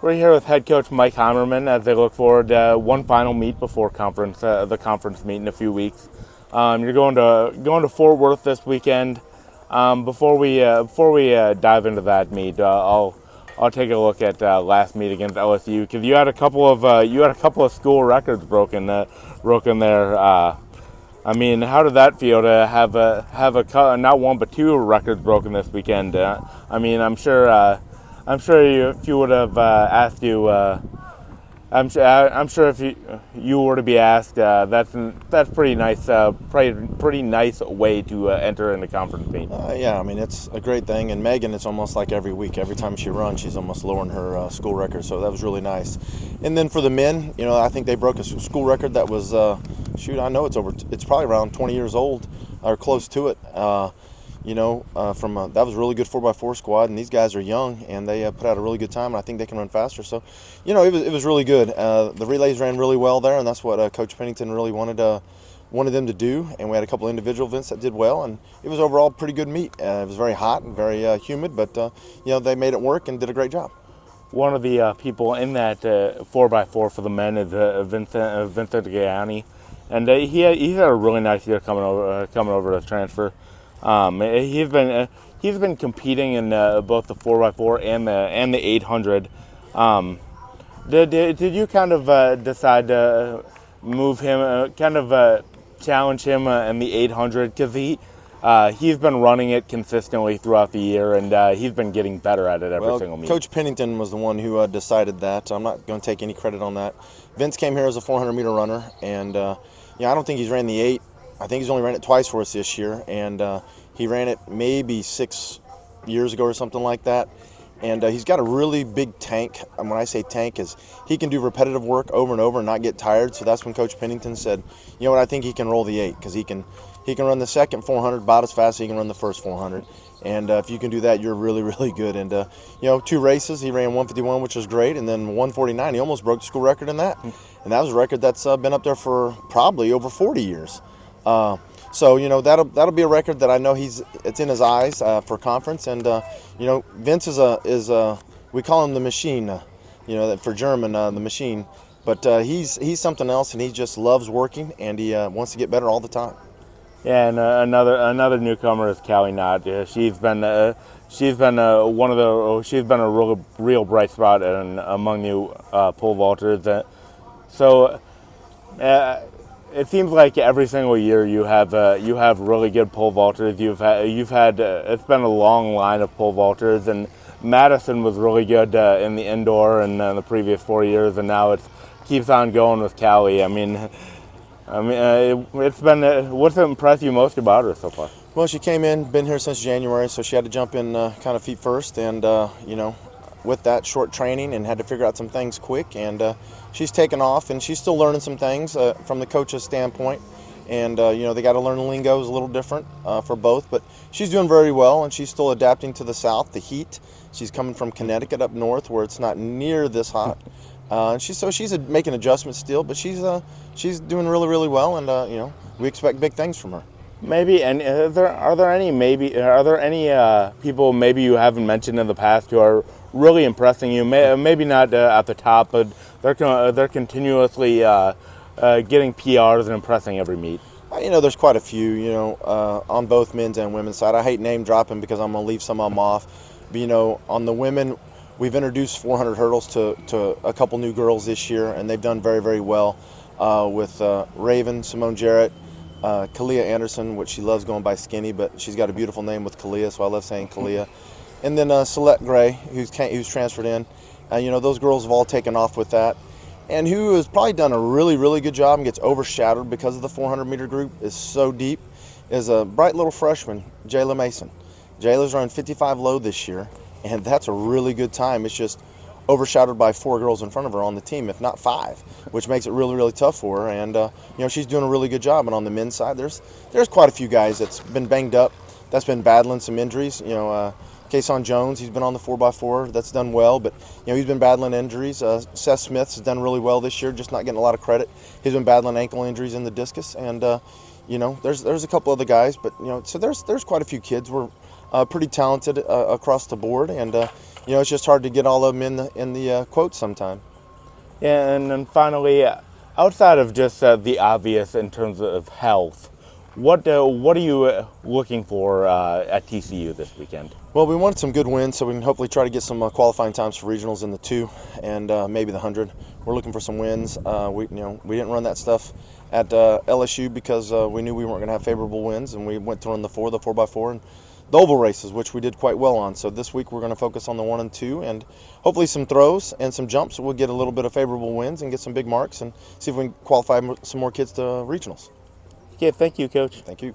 We're here with head coach Mike Heimerman as they look forward to one final meet before the conference meet in a few weeks. You're going to Fort Worth this weekend. Before we dive into that meet, I'll take a look at last meet against LSU because you had a couple of school records broken there. I mean, how did that feel to not one but two records broken this weekend? I mean, I'm sure if you would have asked you, I'm sure if you were to be asked, that's pretty nice, pretty nice way to enter into conference meet. Yeah, I mean, it's a great thing. And Megan, it's almost like every week. Every time she runs, she's almost lowering her school record. So that was really nice. And then for the men, I think they broke a school record that was, I know it's probably around 20 years old or close to it. That was a really good 4x4 squad, and these guys are young, and they put out a really good time, and I think they can run faster. So, it was really good. The relays ran really well there, and that's what Coach Pennington really wanted them to do. And we had a couple individual events that did well, and it was overall a pretty good meet. It was very hot and very humid, but they made it work and did a great job. One of the people in that 4x4 for the men is Vincent Gaiani, and he's had a really nice year coming over to transfer. He's been competing in both the 4x4 and the 800. Did you kind of decide to move him, challenge him in the 800 because he's been running it consistently throughout the year, and he's been getting better at it every single meet. Coach Pennington was the one who decided that. I'm not going to take any credit on that. Vince came here as a 400-meter runner, and I don't think he's ran the 8. I think he's only ran it twice for us this year, and he ran it maybe 6 years ago or something like that. And he's got a really big tank. And when I say tank, is he can do repetitive work over and over and not get tired. So that's when Coach Pennington said, you know what, I think he can roll the 8 because he can run the second 400 about as fast as he can run the first 400. And if you can do that, you're really, really good. And 2 races, he ran 151, which was great, and then 149. He almost broke the school record in that. And that was a record that's been up there for probably over 40 years. So that'll be a record that I know it's in his eyes for conference, and Vince is we call him the machine, for German the machine, but he's something else, and he just loves working, and he wants to get better all the time. Yeah, and another newcomer is Callie Knott. She's been a real bright spot among you pole vaulters. It seems like every single year you have really good pole vaulters. It's been a long line of pole vaulters, and Madison was really good in the indoor in the previous 4 years, and now it keeps on going with Callie. What's impressed you most about her so far? Well, she been here since January, so she had to jump in kind of feet first, and with that short training, and had to figure out some things quick, and she's taken off, and she's still learning some things from the coach's standpoint, and they got to learn the lingo is a little different for both, but she's doing very well, and she's still adapting to the south, the heat. She's coming from Connecticut up north where it's not near this hot, and she's making adjustments still, but she's doing really, really well, and we expect big things from her. Maybe, and are there any people maybe you haven't mentioned in the past who are really impressing you? Maybe not at the top, but they're continuously getting PRs and impressing every meet. There's quite a few, on both men's and women's side. I hate name dropping because I'm going to leave some of them off. But, on the women, we've introduced 400 hurdles to a couple new girls this year, and they've done very, very well with Raven, Simone Jarrett, Kalia Anderson, which she loves going by Skinny, but she's got a beautiful name with Kalia, so I love saying Kalia. And then Celeste Gray, who's transferred in. Those girls have all taken off with that. And who has probably done a really, really good job and gets overshadowed because of the 400-meter group is so deep, is a bright little freshman, Jayla Mason. Jayla's running 55 low this year, and that's a really good time. It's just overshadowed by 4 girls in front of her on the team, if not 5, which makes it really, really tough for her. And she's doing a really good job. And on the men's side, there's quite a few guys that's been banged up, that's been battling some injuries. Kason Jones, he's been on the 4x4, that's done well, but he's been battling injuries. Seth Smith's done really well this year, just not getting a lot of credit. He's been battling ankle injuries in the discus, and there's a couple other guys, but so there's quite a few kids. We're pretty talented across the board, and it's just hard to get all of them in the quotes sometime. Yeah, and then finally, outside of just the obvious in terms of health, what are you looking for at TCU this weekend? Well, we wanted some good wins, so we can hopefully try to get some qualifying times for regionals in the 2 and maybe the 100. We're looking for some wins. We didn't run that stuff at LSU because we knew we weren't going to have favorable winds, and we went to run the 4x4, and the oval races, which we did quite well on. So this week we're going to focus on the 1 and 2, and hopefully some throws and some jumps. We'll get a little bit of favorable wins and get some big marks, and see if we can qualify some more kids to regionals. Okay, thank you, Coach. Thank you.